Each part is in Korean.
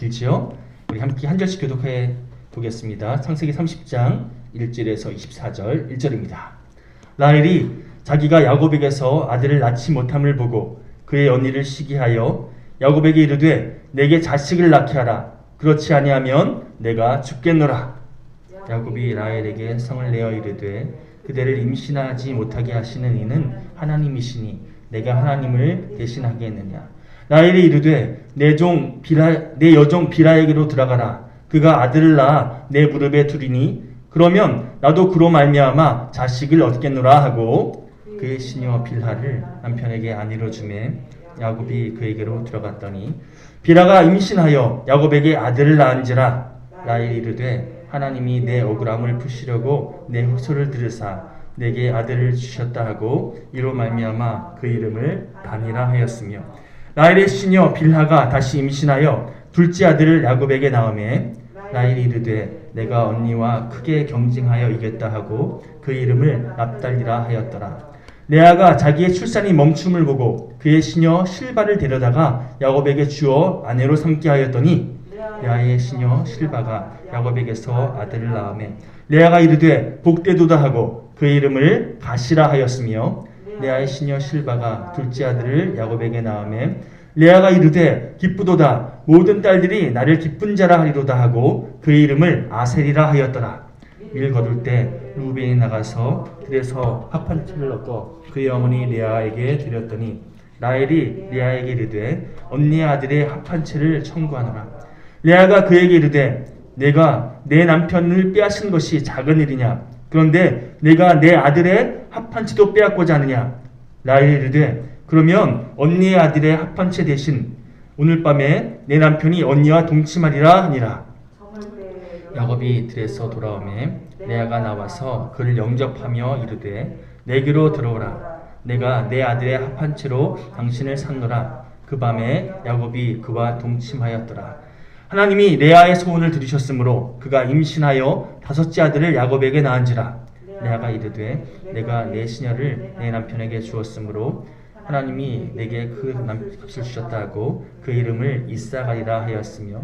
길지요? 우리 함께 한 절씩 교독해 보겠습니다. 창세기 30장 1절에서 24절 1절입니다. 라헬이 자기가 야곱에게서 아들을 낳지 못함을 보고 그의 언니를 시기하여 야곱에게 이르되 내게 자식을 낳게 하라. 그렇지 아니하면 내가 죽겠노라. 야곱이 라헬에게 성을 내어 이르되 그대를 임신하지 못하게 하시는 이는 하나님이시니 내가 하나님을 대신하겠느냐. 라헬이 이르되 내 여종 비라에게로 들어가라. 그가 아들을 낳아 내 무릎에 두리니 그러면 나도 그로 말미암아 자식을 얻겠노라 하고 그의 시녀 빌하를 남편에게 아내로 주매 야곱이 그에게로 들어갔더니 빌하가 임신하여 야곱에게 아들을 낳은지라. 라헬이 이르되 하나님이 내 억울함을 푸시려고 내 흑소를 들으사 내게 아들을 주셨다 하고 이로 말미암아 그 이름을 단이라 하였으며 라헬의 시녀 빌하가 다시 임신하여 둘째 아들을 야곱에게 낳으매 라헬이 이르되 내가 언니와 크게 경쟁하여 이겼다 하고 그 이름을 납달리라 하였더라. 레아가 자기의 출산이 멈춤을 보고 그의 시녀 실바를 데려다가 야곱에게 주어 아내로 삼게 하였더니 레아의 시녀 실바가 야곱에게서 아들을 낳으매 레아가 이르되 복되도다 하고 그 이름을 가시라 하였으며 레아의 시녀 실바가 둘째 아들을 야곱에게 낳으매 레아가 이르되 기쁘도다 모든 딸들이 나를 기쁜 자라 하리로다 하고 그 이름을 아셀이라 하였더라. 일 거둘 때 루벤이 나가서 들에서 합 한 채를 얻어 그의 어머니 레아에게 드렸더니 라헬이 레아에게 이르되 언니의 아들의 합 한 채를 청구하노라. 레아가 그에게 이르되 내가 내 남편을 빼앗은 것이 작은 일이냐. 그런데 내가 내 아들의 합 한 채도 빼앗고자 하느냐. 라헬이 이르되 그러면 언니의 아들의 합 한 채 대신 오늘 밤에 내 남편이 언니와 동침하리라 하니라. 야곱이 들에서 돌아오매 레아가 나와서 그를 영접하며 이르되 내게로 들어오라. 내가 내 아들의 합 한 채로 당신을 샀노라. 그 밤에 야곱이 그와 동침하였더라. 하나님이 레아의 소원을 들으셨으므로 그가 임신하여 다섯째 아들을 야곱에게 낳은지라. 레아가 이르되 내가 내 시녀를 내 남편에게 주었으므로 하나님이 내게 그 값을 주셨다 하고 그 이름을 이사가리라 하였으며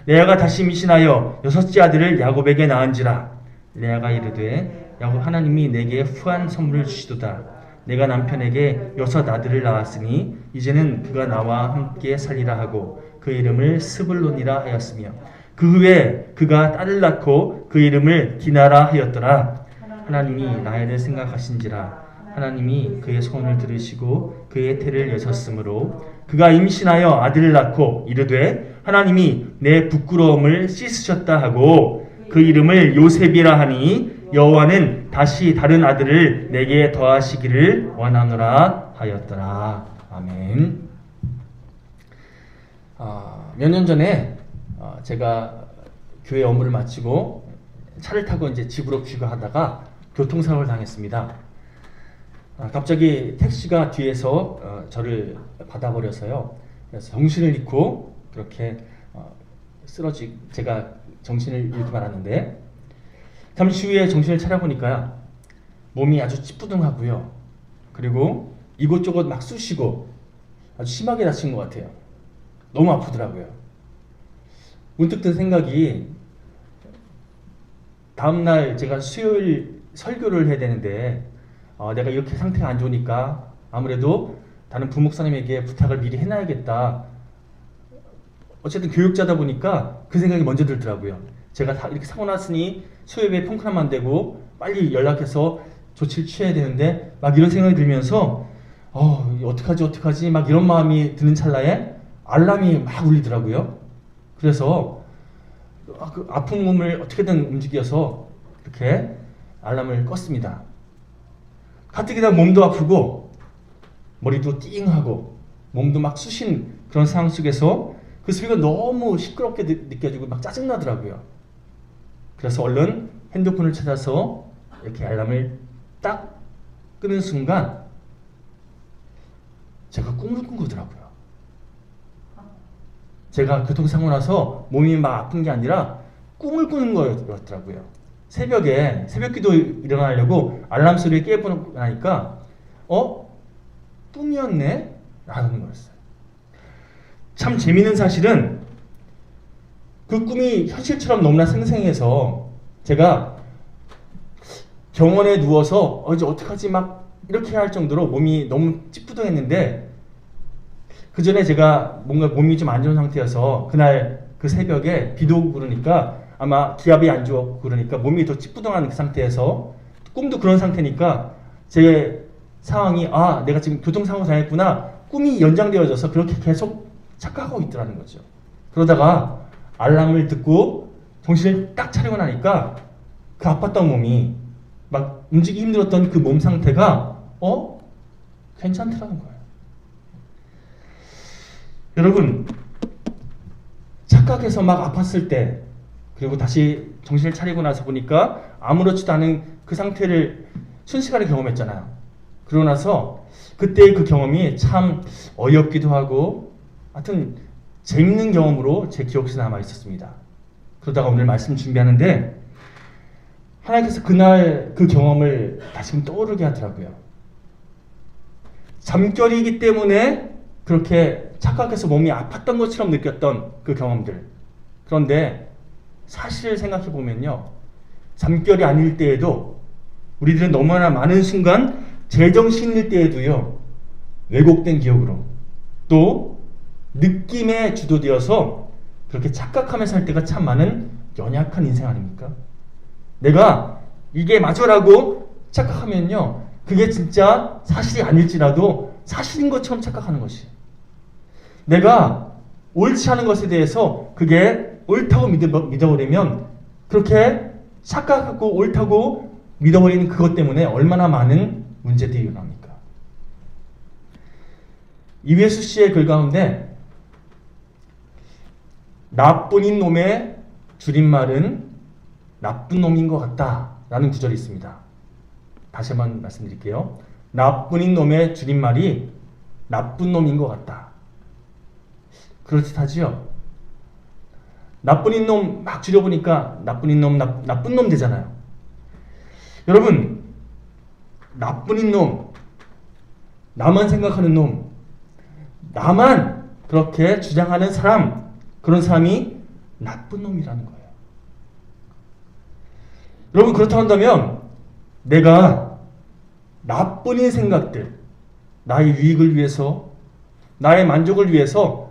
레아가 다시 임신하여 여섯째 아들을 야곱에게 낳은지라. 레아가 이르되 야곱 하나님이 내게 후한 선물을 주시도다. 내가 남편에게 여섯 아들을 낳았으니 이제는 그가 나와 함께 살리라 하고 그 이름을 스불론이라 하였으며 그 후에 그가 딸을 낳고 그 이름을 디나라 하였더라. 하나님이 라헬을 생각하신지라. 하나님이 그의 소원을 들으시고 그의 태를 여셨으므로 그가 임신하여 아들을 낳고 이르되 하나님이 내 부끄러움을 씻으셨다 하고 그 이름을 요셉이라 하니 여호와는 다시 다른 아들을 내게 더하시기를 원하노라 하였더라. 아멘. 몇 년 전에 제가 교회 업무를 마치고 차를 타고 이제 집으로 귀가하다가 교통사고를 당했습니다. 갑자기 택시가 뒤에서 저를 받아버려서요. 그래서 정신을 잃고 그렇게 제가 정신을 잃고 말았는데 잠시 후에 정신을 차려보니까 몸이 아주 찌뿌둥하고요. 그리고 이곳저곳 막 쑤시고 아주 심하게 다친 것 같아요. 너무 아프더라고요. 문득 든 생각이 다음날 제가 수요일 설교를 해야 되는데 내가 이렇게 상태가 안 좋으니까 아무래도 다른 부목사님에게 부탁을 미리 해놔야겠다. 어쨌든 교육자다 보니까 그 생각이 먼저 들더라고요. 제가 다 이렇게 사고 났으니 수요일에 펑크나면 안 되고 빨리 연락해서 조치를 취해야 되는데 막 이런 생각이 들면서 어떡하지 막 이런 마음이 드는 찰나에 알람이 막 울리더라고요. 그래서 그 아픈 몸을 어떻게든 움직여서 이렇게 알람을 껐습니다. 가뜩이나 몸도 아프고 머리도 띵하고 몸도 막 쑤신 그런 상황 속에서 그 소리가 너무 시끄럽게 느껴지고 막 짜증나더라고요. 그래서 얼른 핸드폰을 찾아서 이렇게 알람을 딱 끄는 순간 제가 꿈을 꾼 거더라고요. 제가 교통사고 나서 몸이 막 아픈 게 아니라 꿈을 꾸는 거였더라고요. 새벽에 새벽기도 일어나려고 알람 소리에 깨보고 나니까 꿈이었네? 라는 거였어요. 참 재미있는 사실은 그 꿈이 현실처럼 너무나 생생해서 제가 병원에 누워서 이제 어떡하지 막 이렇게 할 정도로 몸이 너무 찌뿌둥했는데, 그 전에 제가 뭔가 몸이 좀 안 좋은 상태여서 그날 그 새벽에 비도 오고 그러니까 아마 기압이 안 좋고 그러니까 몸이 더 찌뿌둥한 그 상태에서, 꿈도 그런 상태니까 제 상황이 내가 지금 교통사고 당했구나, 꿈이 연장되어져서 그렇게 계속 착각하고 있더라는 거죠. 그러다가 알람을 듣고 정신을 딱 차리고 나니까 그 아팠던 몸이, 막 움직이기 힘들었던 그 몸 상태가 괜찮더라는 거예요. 여러분, 착각해서 막 아팠을 때, 그리고 다시 정신을 차리고 나서 보니까 아무렇지도 않은 그 상태를 순식간에 경험했잖아요. 그러고 나서 그때의 그 경험이 참 어이없기도 하고 하여튼 재밌는 경험으로 제 기억 속에 남아 있었습니다. 그러다가 오늘 말씀 준비하는데 하나님께서 그날 그 경험을 다시금 떠오르게 하더라고요. 잠결이기 때문에 그렇게 착각해서 몸이 아팠던 것처럼 느꼈던 그 경험들. 그런데 사실 생각해 보면요, 잠결이 아닐 때에도 우리들은 너무나 많은 순간 제정신일 때에도요, 왜곡된 기억으로 또 느낌에 주도되어서 그렇게 착각하면서 살 때가 참 많은 연약한 인생 아닙니까? 내가 이게 맞아라고 착각하면요, 그게 진짜 사실이 아닐지라도 사실인 것처럼 착각하는 것이, 내가 옳지 않은 것에 대해서 그게 옳다고 믿어버리면 그렇게 착각하고 옳다고 믿어버리는 그것 때문에 얼마나 많은 문제들이 일어납니까? 이회수 씨의 글 가운데 나뿐인 놈의 줄임말은 나쁜 놈인 것 같다 라는 구절이 있습니다. 다시 한번 말씀드릴게요. 나뿐인 놈의 줄임말이 나쁜 놈인 것 같다. 그렇듯하지요. 나뿐인 놈 막 줄여보니까 나뿐인 놈, 나쁜 놈 되잖아요. 여러분, 나뿐인 놈, 나만 생각하는 놈, 나만 그렇게 주장하는 사람, 그런 사람이 나쁜 놈이라는 거예요. 여러분, 그렇다고 한다면 내가 나뿐인 생각들, 나의 유익을 위해서, 나의 만족을 위해서,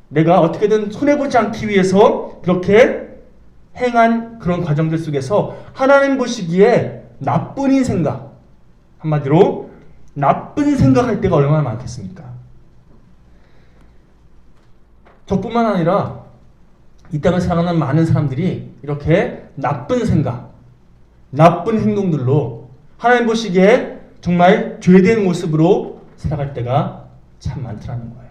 내가 어떻게든 손해보지 않기 위해서 그렇게 행한 그런 과정들 속에서 하나님 보시기에 나뿐인 생각, 한마디로 나쁜 생각할 때가 얼마나 많겠습니까? 저뿐만 아니라 이 땅을 살아가는 많은 사람들이 이렇게 나쁜 생각, 나쁜 행동들로 하나님 보시기에 정말 죄된 모습으로 살아갈 때가 참 많더라는 거예요.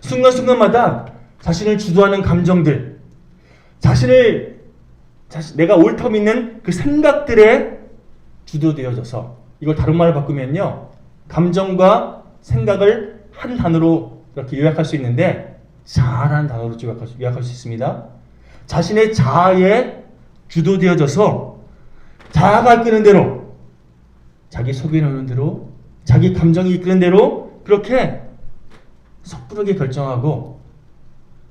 순간순간마다 자신을 주도하는 감정들, 내가 옳다고 믿는 그 생각들에 주도되어져서, 이걸 다른 말로 바꾸면요, 감정과 생각을 한 단어로 이렇게 요약할 수 있는데, 자아라는 단어로 요약할 수 있습니다. 자신의 자아에 주도되어져서 자아가 이끄는 대로, 자기 속에 넣는 대로, 자기 감정이 이끄는 대로 그렇게 섣부르게 결정하고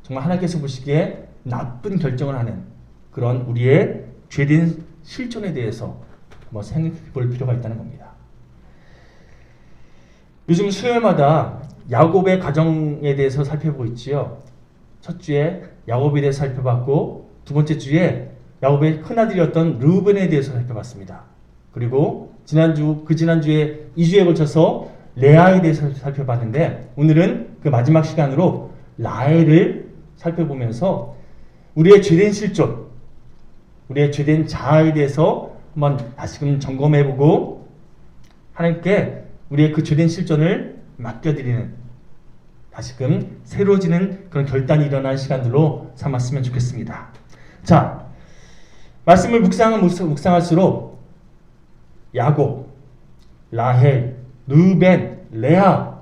정말 하나님께서 보시기에 나쁜 결정을 하는 그런 우리의 죄된 실존에 대해서 한번 생각해 볼 필요가 있다는 겁니다. 요즘 수요일마다 야곱의 가정에 대해서 살펴보고 있지요. 첫 주에 야곱에 대해서 살펴봤고, 두 번째 주에 야곱의 큰아들이었던 르우벤에 대해서 살펴봤습니다. 그리고 그 지난주에 2주에 걸쳐서 레아에 대해서 살펴봤는데, 오늘은 그 마지막 시간으로 라헬을 살펴보면서 우리의 죄된 실존, 우리의 죄된 자아에 대해서 한번 다시금 점검해보고 하나님께 우리의 그 죄된 실존을 맡겨드리는, 다시금 새로워지는 그런 결단이 일어난 시간들로 삼았으면 좋겠습니다. 자, 말씀을 묵상할수록 야곱, 라헬, 르벤, 레아,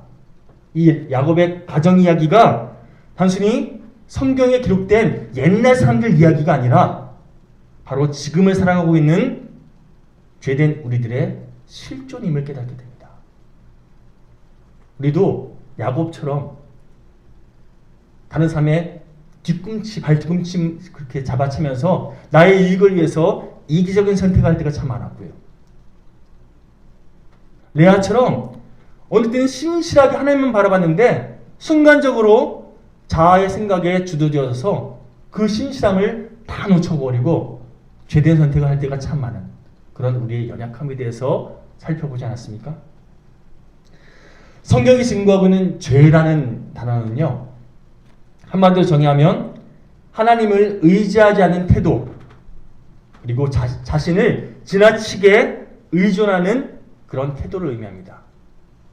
이 야곱의 가정 이야기가 단순히 성경에 기록된 옛날 사람들 이야기가 아니라 바로 지금을 살아가고 있는 죄된 우리들의 실존임을 깨닫게 됩니다. 우리도 야곱처럼 다른 사람의 뒤꿈치, 발뒤꿈치 그렇게 잡아채면서 나의 이익을 위해서 이기적인 선택을 할 때가 참 많았고요. 레아처럼 어느 때는 신실하게 하나님만 바라봤는데 순간적으로 자아의 생각에 주도되어서 그 신실함을 다 놓쳐버리고 죄된 선택을 할 때가 참 많은 그런 우리의 연약함에 대해서 살펴보지 않았습니까? 성경이 증거하고 있는 죄라는 단어는요, 한마디로 정의하면 하나님을 의지하지 않는 태도, 그리고 자신을 지나치게 의존하는 그런 태도를 의미합니다.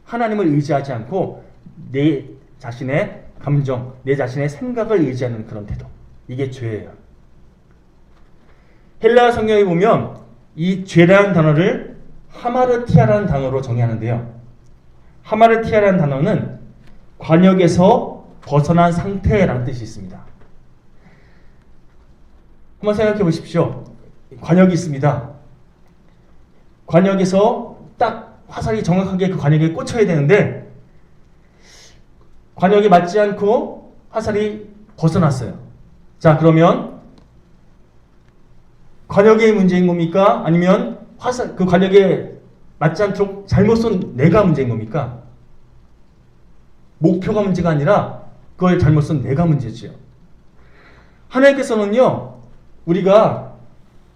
하나님을 의지하지 않고 내 자신의 감정, 내 자신의 생각을 의지하는 그런 태도. 이게 죄예요. 헬라어 성경에 보면 이 죄라는 단어를 하마르티아라는 단어로 정의하는데요. 하마르티아라는 단어는 관역에서 벗어난 상태라는 뜻이 있습니다. 한번 생각해 보십시오. 관역이 있습니다. 관역에서 딱 화살이 정확하게 그 관역에 꽂혀야 되는데 관역에 맞지 않고 화살이 벗어났어요. 자, 그러면 관역의 문제인 겁니까? 아니면 그 관역에 맞지 않도록 잘못 쏜 내가 문제인 겁니까? 목표가 문제가 아니라 그걸 잘못 쏜 내가 문제지요. 하나님께서는요, 우리가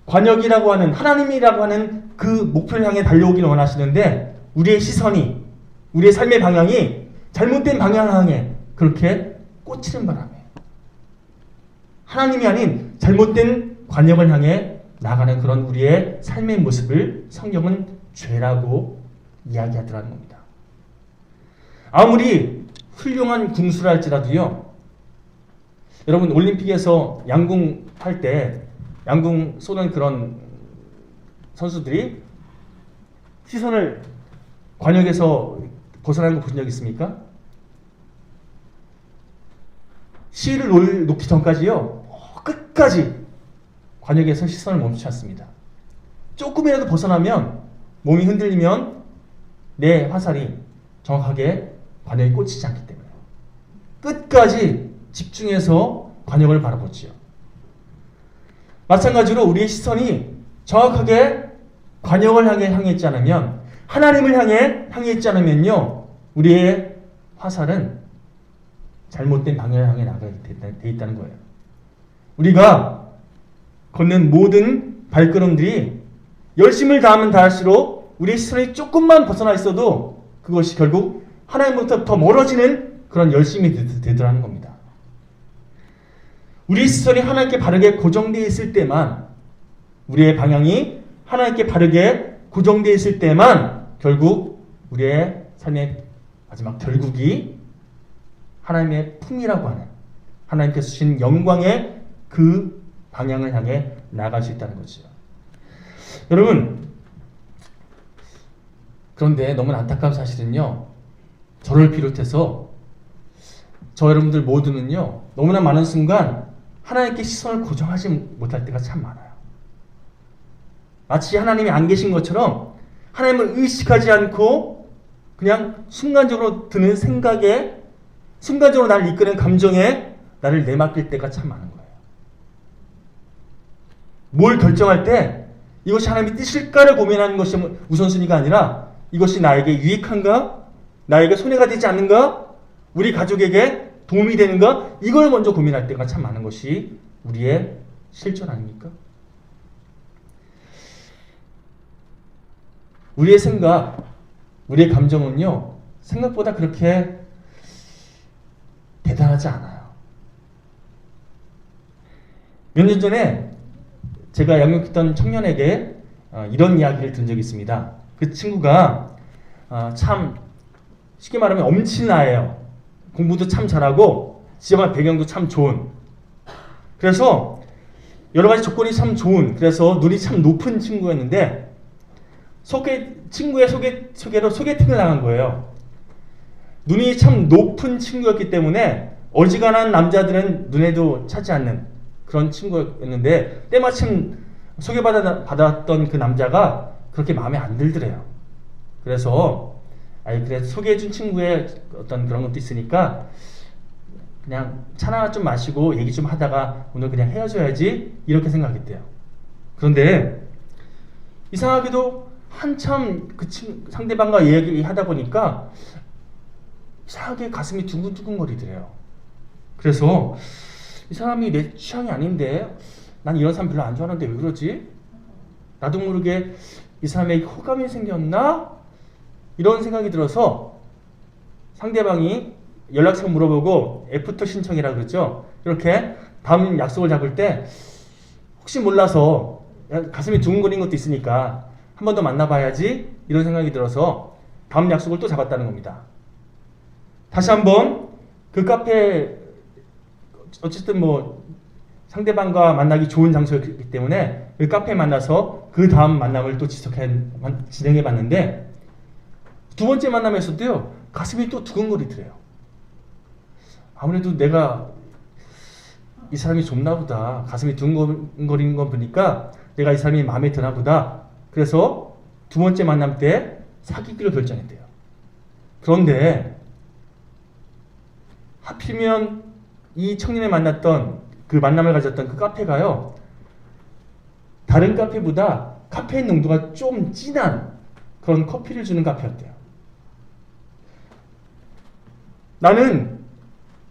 관역이라고 하는, 하나님이라고 하는 그 목표를 향해 달려오기를 원하시는데 우리의 시선이, 우리의 삶의 방향이 잘못된 방향을 향해 그렇게 꽂히는 바람에 하나님이 아닌 잘못된 관역을 향해 나가는 그런 우리의 삶의 모습을 성경은 죄라고 이야기하더라는 겁니다. 아무리 훌륭한 군수라 할지라도요, 여러분 올림픽에서 양궁 할 때 양궁 쏘는 그런 선수들이 시선을 관역에서 벗어나는 거 보신 적 있습니까? 실을 놓기 전까지요, 끝까지 관역에서 시선을 멈추지 않습니다. 조금이라도 벗어나면, 몸이 흔들리면 내 화살이 정확하게 관역에 꽂히지 않기 때문에 끝까지 집중해서 관역을 바라보지요. 마찬가지로 우리의 시선이 정확하게 관역을 향해 있지 않으면, 하나님을 향해 있지 않으면요, 우리의 화살은 잘못된 방향을 향해 나가게 돼 있다는 거예요. 우리가 걷는 모든 발걸음들이 열심을 다하면 다할수록 우리의 시선이 조금만 벗어나 있어도 그것이 결국 하나님부터 더 멀어지는 그런 열심이 되더라는 겁니다. 우리 시선이 하나님께 바르게 고정되어 있을 때만, 우리의 방향이 하나님께 바르게 고정되어 있을 때만 결국 우리의 삶의 마지막 결국이 하나님의 품이라고 하는, 하나님께서 주신 영광의 그 방향을 향해 나아갈 수 있다는 거죠. 여러분, 그런데 너무 안타까운 사실은요, 저를 비롯해서 저 여러분들 모두는요, 너무나 많은 순간 하나님께 시선을 고정하지 못할 때가 참 많아요. 마치 하나님이 안 계신 것처럼 하나님을 의식하지 않고 그냥 순간적으로 드는 생각에, 순간적으로 나를 이끄는 감정에 나를 내맡길 때가 참 많은 거예요. 뭘 결정할 때 이것이 하나님의 뜻일까를 고민하는 것이 우선순위가 아니라 이것이 나에게 유익한가? 나에게 손해가 되지 않는가? 우리 가족에게 도움이 되는가? 이걸 먼저 고민할 때가 참 많은 것이 우리의 실존 아닙니까? 우리의 생각, 우리의 감정은요, 생각보다 그렇게 대단하지 않아요. 몇 년 전에 제가 양육했던 청년에게 이런 이야기를 들은 적이 있습니다. 그 친구가 참 쉽게 말하면 엄친아예요. 공부도 참 잘하고 지정한 배경도 참 좋은, 그래서 여러 가지 조건이 참 좋은, 그래서 눈이 참 높은 친구였는데 친구의 소개로 소개팅을 나간 거예요. 눈이 참 높은 친구였기 때문에 어지간한 남자들은 눈에도 차지 않는 그런 친구였는데 때마침 소개받았던 그 남자가 그렇게 마음에 안 들더래요. 그래서 그래 소개해준 친구의 어떤 그런 것도 있으니까 그냥 차나 좀 마시고 얘기 좀 하다가 오늘 그냥 헤어져야지 이렇게 생각했대요. 그런데 이상하게도 한참 상대방과 얘기하다 보니까 이상하게 가슴이 두근두근거리더래요. 그래서 이 사람이 내 취향이 아닌데 난 이런 사람 별로 안 좋아하는데 왜 그러지? 나도 모르게 이 사람에게 호감이 생겼나? 이런 생각이 들어서 상대방이 연락처 물어보고 애프터 신청이라 그러죠. 이렇게 다음 약속을 잡을 때 혹시 몰라서 가슴이 두근거리는 것도 있으니까 한 번 더 만나봐야지 이런 생각이 들어서 다음 약속을 또 잡았다는 겁니다. 다시 한번 그 카페 어쨌든 뭐 상대방과 만나기 좋은 장소였기 때문에 그 카페에 만나서 그 다음 만남을 또 진행해 봤는데 두 번째 만남에서도요 가슴이 또 두근거리더래요. 아무래도 내가 이 사람이 좋나 보다. 가슴이 두근거리는 건 보니까 내가 이 사람이 마음에 드나 보다. 그래서 두 번째 만남 때 사귀기로 결정했대요. 그런데 하필이면 이 청년이 만났던 그 만남을 가졌던 그 카페가요. 다른 카페보다 카페인 농도가 좀 진한 그런 커피를 주는 카페였대요. 나는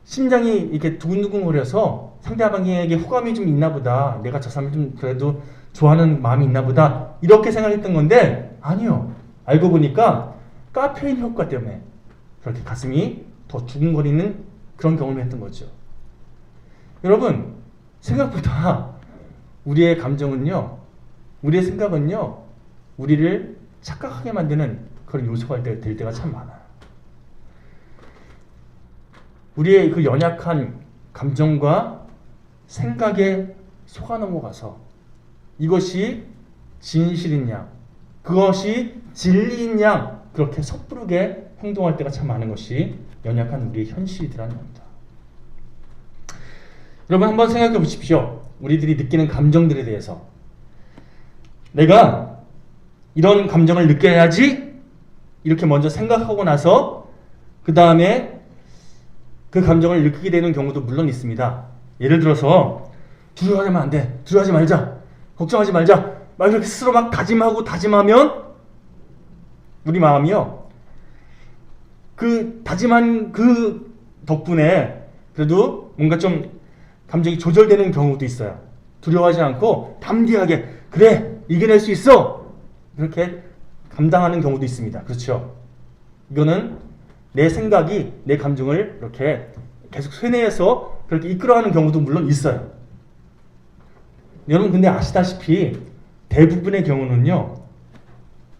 심장이 이렇게 두근두근거려서 상대방에게 호감이 좀 있나 보다. 내가 저 사람을 좀 그래도 좋아하는 마음이 있나 보다. 이렇게 생각했던 건데 아니요. 알고 보니까 카페인 효과 때문에 그렇게 가슴이 더 두근거리는 그런 경험을 했던 거죠. 여러분 생각보다 우리의 감정은요. 우리의 생각은요. 우리를 착각하게 만드는 그런 요소가 될 때가 참 많아요. 우리의 그 연약한 감정과 생각에 속아 넘어가서 이것이 진실인 양, 그것이 진리인 양 그렇게 섣부르게 행동할 때가 참 많은 것이 연약한 우리의 현실이라는 겁니다. 여러분 한번 생각해 보십시오. 우리들이 느끼는 감정들에 대해서 내가 이런 감정을 느껴야지 이렇게 먼저 생각하고 나서 그 다음에 그 감정을 느끼게 되는 경우도 물론 있습니다. 예를 들어서 두려워하면 안 돼. 두려워하지 말자. 걱정하지 말자. 막 이렇게 스스로 막 다짐하면 우리 마음이요. 그 다짐한 그 덕분에 그래도 뭔가 좀 감정이 조절되는 경우도 있어요. 두려워하지 않고 담대하게 그래 이겨낼 수 있어. 이렇게 감당하는 경우도 있습니다. 그렇죠? 이거는 내 생각이 내 감정을 이렇게 계속 쇠뇌해서 그렇게 이끌어가는 경우도 물론 있어요. 여러분 근데 아시다시피 대부분의 경우는요.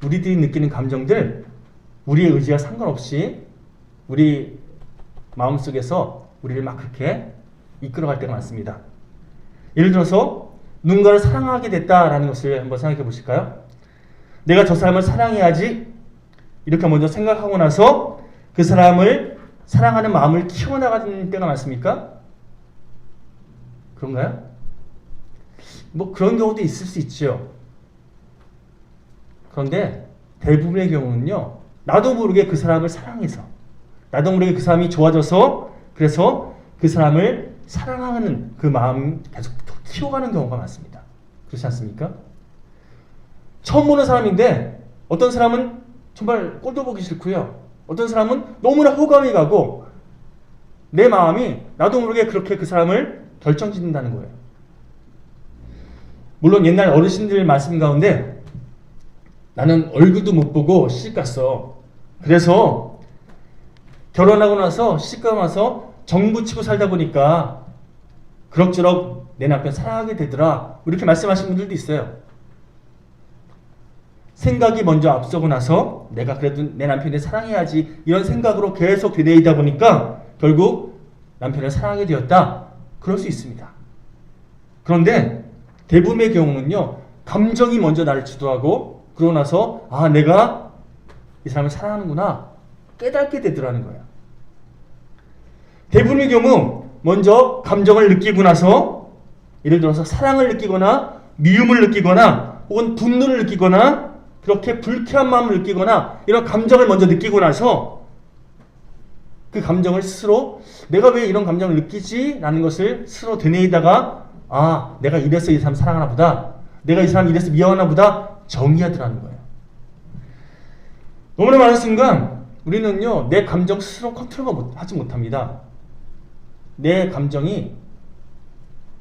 우리들이 느끼는 감정들 우리의 의지와 상관없이 우리 마음속에서 우리를 막 그렇게 이끌어갈 때가 많습니다. 예를 들어서 누군가를 사랑하게 됐다라는 것을 한번 생각해 보실까요? 내가 저 사람을 사랑해야지 이렇게 먼저 생각하고 나서 그 사람을 사랑하는 마음을 키워나가는 때가 많습니까? 그런가요? 뭐 그런 경우도 있을 수 있죠. 그런데 대부분의 경우는요. 나도 모르게 그 사람을 사랑해서 나도 모르게 그 사람이 좋아져서 그래서 그 사람을 사랑하는 그 마음 계속 키워가는 경우가 많습니다. 그렇지 않습니까? 처음 보는 사람인데 어떤 사람은 정말 꼴도 보기 싫고요. 어떤 사람은 너무나 호감이 가고 내 마음이 나도 모르게 그렇게 그 사람을 결정짓는다는 거예요. 물론 옛날 어르신들 말씀 가운데 나는 얼굴도 못 보고 시집갔어. 그래서 결혼하고 나서 시집가고 나서 정부치고 살다 보니까 그럭저럭 내 남편 사랑하게 되더라. 이렇게 말씀하시는 분들도 있어요. 생각이 먼저 앞서고 나서 내가 그래도 내 남편을 사랑해야지 이런 생각으로 계속 되뇌이다 보니까 결국 남편을 사랑하게 되었다. 그럴 수 있습니다. 그런데 대부분의 경우는요. 감정이 먼저 나를 주도하고 그러고 나서 아 내가 이 사람을 사랑하는구나 깨닫게 되더라는 거예요. 대부분의 경우 먼저 감정을 느끼고 나서 예를 들어서 사랑을 느끼거나 미움을 느끼거나 혹은 분노를 느끼거나 그렇게 불쾌한 마음을 느끼거나 이런 감정을 먼저 느끼고 나서 그 감정을 스스로 내가 왜 이런 감정을 느끼지? 라는 것을 스스로 되뇌이다가 아, 내가 이래서 이 사람 사랑하나 보다. 내가 이 사람 이래서 미워하나 보다. 정의하더라는 거예요. 너무나 많은 순간 우리는요, 내 감정 스스로 하지 못합니다. 내 감정이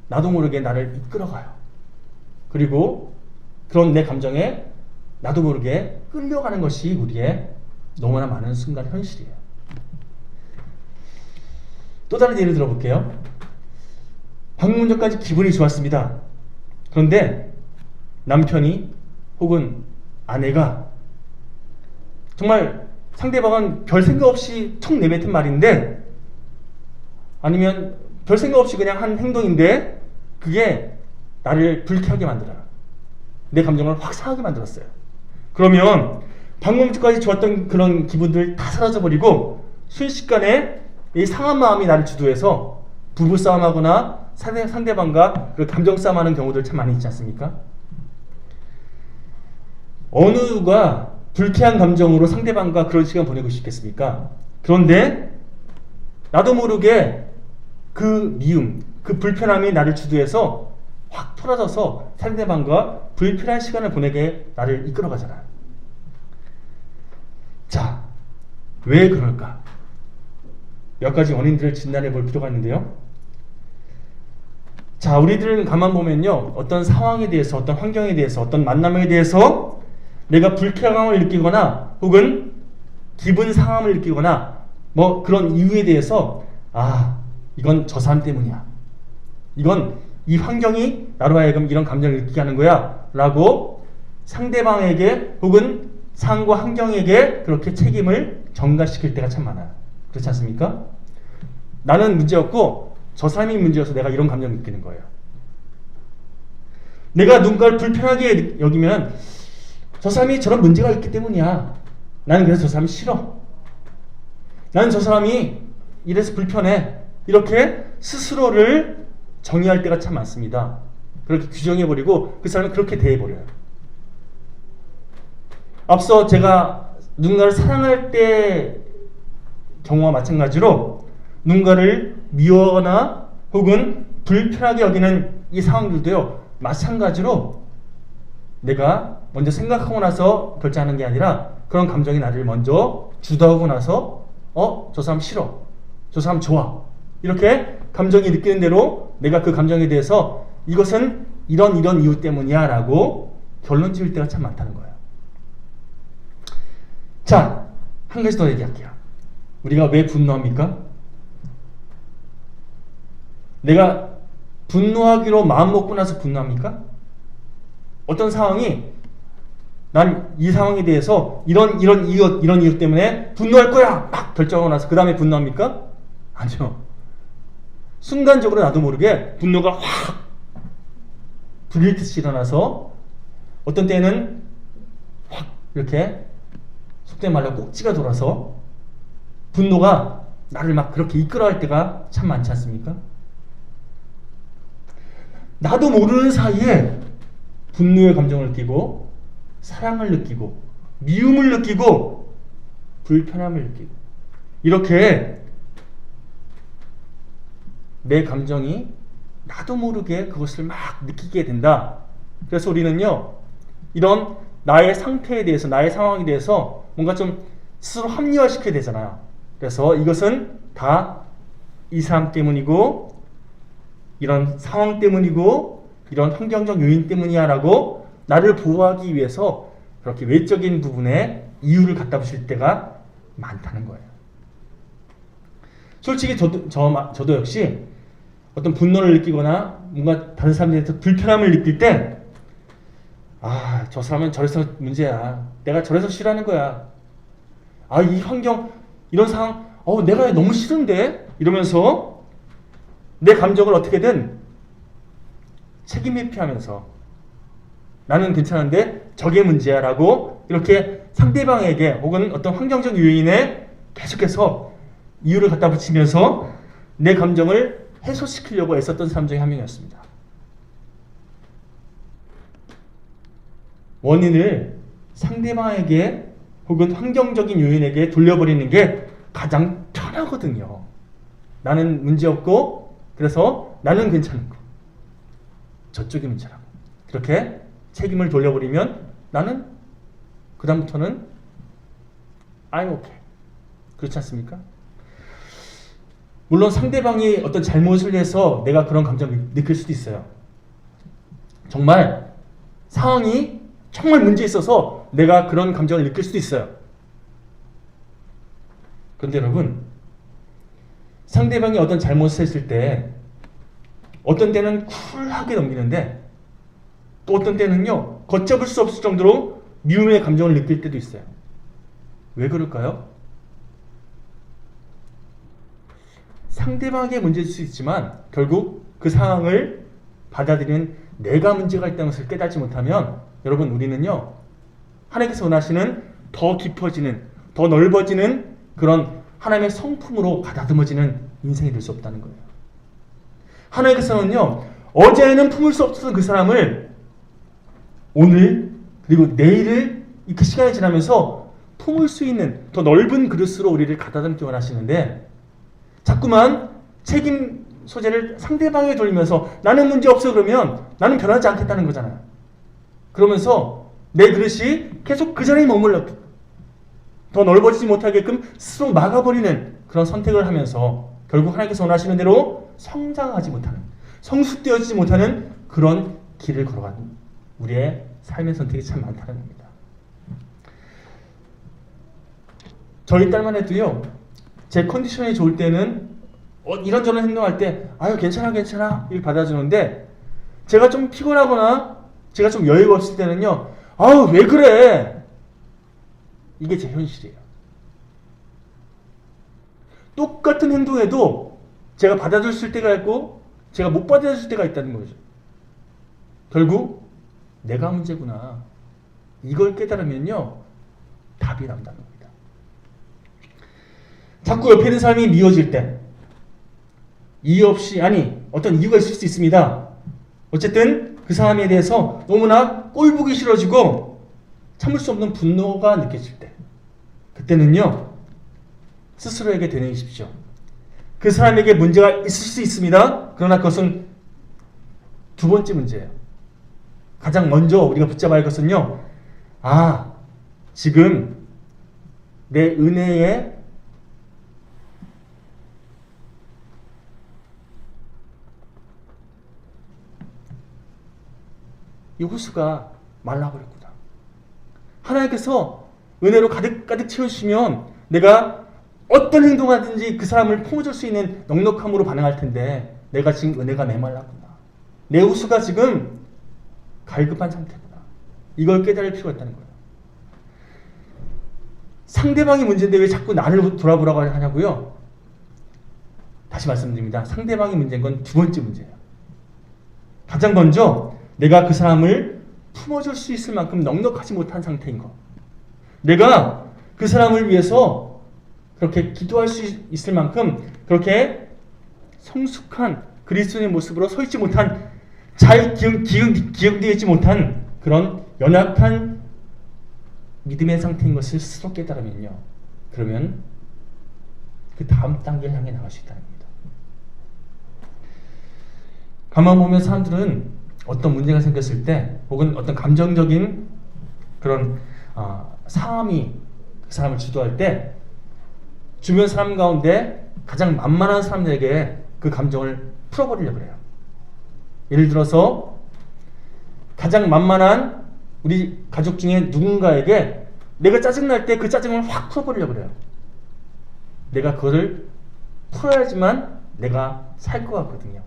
나도 모르게 나를 이끌어가요. 그리고 그런 내 감정에 나도 모르게 끌려가는 것이 우리의 너무나 많은 순간 현실이에요. 또 다른 예를 들어볼게요. 방금 전까지 기분이 좋았습니다. 그런데 남편이 혹은 아내가 정말 상대방은 별 생각 없이 툭 내뱉은 말인데 아니면 별 생각 없이 그냥 한 행동인데 그게 나를 불쾌하게 만들어요. 내 감정을 확 상하게 만들었어요. 그러면 방금 전까지 좋았던 그런 기분들 다 사라져버리고 순식간에 이 상한 마음이 나를 주도해서 부부싸움하거나 상대방과 감정싸움하는 경우들 참 많이 있지 않습니까? 어느 누가 불쾌한 감정으로 상대방과 그런 시간 보내고 싶겠습니까? 그런데 나도 모르게 그 미움, 그 불편함이 나를 주도해서 확 토라져서 상대방과 불필요한 시간을 보내게 나를 이끌어가잖아요. 자, 왜 그럴까? 몇 가지 원인들을 진단해 볼 필요가 있는데요. 자, 우리들은 가만 보면요, 어떤 상황에 대해서, 어떤 환경에 대해서, 어떤 만남에 대해서 내가 불쾌감을 느끼거나 혹은 기분 상함을 느끼거나 뭐 그런 이유에 대해서 아, 이건 저 사람 때문이야. 이건 이 환경이 나로 하여금 이런 감정을 느끼게 하는 거야 라고 상대방에게 혹은 상황과 환경에게 그렇게 책임을 전가시킬 때가 참 많아요. 그렇지 않습니까? 나는 문제였고 저 사람이 문제여서 내가 이런 감정을 느끼는 거예요. 내가 누군가를 불편하게 여기면 저 사람이 저런 문제가 있기 때문이야. 나는 그래서 저 사람이 싫어. 나는 저 사람이 이래서 불편해. 이렇게 스스로를 정의할 때가 참 많습니다. 그렇게 규정해버리고 그 사람을 그렇게 대해버려요. 앞서 제가 누군가를 사랑할 때 경우와 마찬가지로 누군가를 미워하거나 혹은 불편하게 여기는 이 상황들도요, 마찬가지로 내가 먼저 생각하고 나서 결정하는 게 아니라 그런 감정이 나를 먼저 주도하고 나서 저 사람 싫어, 저 사람 좋아, 이렇게 감정이 느끼는 대로 내가 그 감정에 대해서 이것은 이런 이유 때문이야 라고 결론 지을 때가 참 많다는 거예요. 자, 한 가지 더 얘기할게요. 우리가 왜 분노합니까? 내가 분노하기로 마음먹고 나서 분노합니까? 어떤 상황이 난 이 상황에 대해서 이런 이유 때문에 분노할 거야 막 결정하고 나서 그 다음에 분노합니까? 아니요. 순간적으로 나도 모르게 분노가 확 불일듯이 일어나서 어떤 때는 확 이렇게 속된 말로 꼭지가 돌아서 분노가 나를 막 그렇게 이끌어갈 때가 참 많지 않습니까? 나도 모르는 사이에 분노의 감정을 느끼고 사랑을 느끼고 미움을 느끼고 불편함을 느끼고 이렇게 내 감정이 나도 모르게 그것을 막 느끼게 된다. 그래서 우리는요, 이런 나의 상태에 대해서, 나의 상황에 대해서 뭔가 좀 스스로 합리화시켜야 되잖아요. 그래서 이것은 다 이 사람 때문이고 이런 상황 때문이고 이런 환경적 요인 때문이야 라고 나를 보호하기 위해서 그렇게 외적인 부분에 이유를 갖다 붙일 때가 많다는 거예요. 솔직히 저도 역시 어떤 분노를 느끼거나 뭔가 다른 사람들에 대해서 불편함을 느낄 때 저 사람은 저래서 문제야. 내가 저래서 싫어하는 거야. 이 환경, 이런 상황, 내가 너무 싫은데? 이러면서 내 감정을 어떻게든 책임 회피하면서 나는 괜찮은데 저게 문제야 라고 이렇게 상대방에게 혹은 어떤 환경적 요인에 계속해서 이유를 갖다 붙이면서 내 감정을 해소시키려고 애썼던 사람 중에 한 명이었습니다. 원인을 상대방에게 혹은 환경적인 요인에게 돌려버리는 게 가장 편하거든요. 나는 문제없고 그래서 나는 괜찮고 저쪽이 문제라고. 그렇게 책임을 돌려버리면 나는 그 다음부터는 I'm okay. 그렇지 않습니까? 물론 상대방이 어떤 잘못을 해서 내가 그런 감정을 느낄 수도 있어요. 정말 상황이 정말 문제 있어서 내가 그런 감정을 느낄 수도 있어요. 그런데 여러분, 상대방이 어떤 잘못을 했을 때 어떤 때는 쿨하게 넘기는데 또 어떤 때는요, 걷잡을 수 없을 정도로 미움의 감정을 느낄 때도 있어요. 왜 그럴까요? 상대방에게 문제일 수 있지만 결국 그 상황을 받아들이는 내가 문제가 있다는 것을 깨닫지 못하면 여러분, 우리는요, 하나님께서 원하시는 더 깊어지는, 더 넓어지는 그런 하나님의 성품으로 가다듬어지는 인생이 될 수 없다는 거예요. 하나님께서는요, 어제는 품을 수 없었던 그 사람을 오늘 그리고 내일을 그 시간이 지나면서 품을 수 있는 더 넓은 그릇으로 우리를 가다듬기 원하시는데 자꾸만 책임 소재를 상대방에게 돌리면서 나는 문제 없어 그러면 나는 변하지 않겠다는 거잖아요. 그러면서 내 그릇이 계속 그 자리에 머물러 더 넓어지지 못하게끔 스스로 막아버리는 그런 선택을 하면서 결국 하나님께서 원하시는 대로 성장하지 못하는, 성숙되어지지 못하는 그런 길을 걸어가는 우리의 삶의 선택이 참 많다는 겁니다. 저희 딸만 해도요, 제 컨디션이 좋을 때는 이런저런 행동할 때 아유 괜찮아 이렇게 받아주는데 제가 좀 피곤하거나 제가 좀 여유가 없을 때는요, 아유 왜 그래, 이게 제 현실이에요. 똑같은 행동에도 제가 받아줄 때가 있고 제가 못 받아줄 때가 있다는 거죠. 결국 내가 문제구나, 이걸 깨달으면요 답이 나온다는 겁니다. 자꾸 옆에 있는 사람이 미워질 때 이유 없이, 아니 어떤 이유가 있을 수 있습니다. 어쨌든 그 사람에 대해서 너무나 꼴보기 싫어지고 참을 수 없는 분노가 느껴질 때, 그때는요 스스로에게 되뇌이십시오. 그 사람에게 문제가 있을 수 있습니다. 그러나 그것은 두 번째 문제예요. 가장 먼저 우리가 붙잡아야 할 것은요, 아 지금 내 은혜에 이 호수가 말라버렸구나. 하나님께서 은혜로 가득가득 채워주시면 내가 어떤 행동하든지 그 사람을 품어줄 수 있는 넉넉함으로 반응할 텐데 내가 지금 은혜가 메말랐구나. 내 호수가 지금 갈급한 상태구나. 이걸 깨달을 필요가 있다는 거예요. 상대방이 문제인데 왜 자꾸 나를 돌아보라고 하냐고요? 다시 말씀드립니다. 상대방이 문제인 건 두 번째 문제예요. 가장 먼저 내가 그 사람을 품어줄 수 있을 만큼 넉넉하지 못한 상태인 것. 내가 그 사람을 위해서 그렇게 기도할 수 있을 만큼 그렇게 성숙한 그리스도의 모습으로 서 있지 못한, 잘 기억되어 있지 못한 그런 연약한 믿음의 상태인 것을 스스로 깨달으면요, 그러면 그 다음 단계를 향해 나갈 수 있다는 겁니다. 가만 보면 사람들은 어떤 문제가 생겼을 때 혹은 어떤 감정적인 그런 상황이 그 사람을 주도할 때 주변 사람 가운데 가장 만만한 사람들에게 그 감정을 풀어버리려고 해요. 예를 들어서 가장 만만한 우리 가족 중에 누군가에게 내가 짜증날 때 그 짜증을 확 풀어버리려고 해요. 내가 그거를 풀어야지만 내가 살 것 같거든요.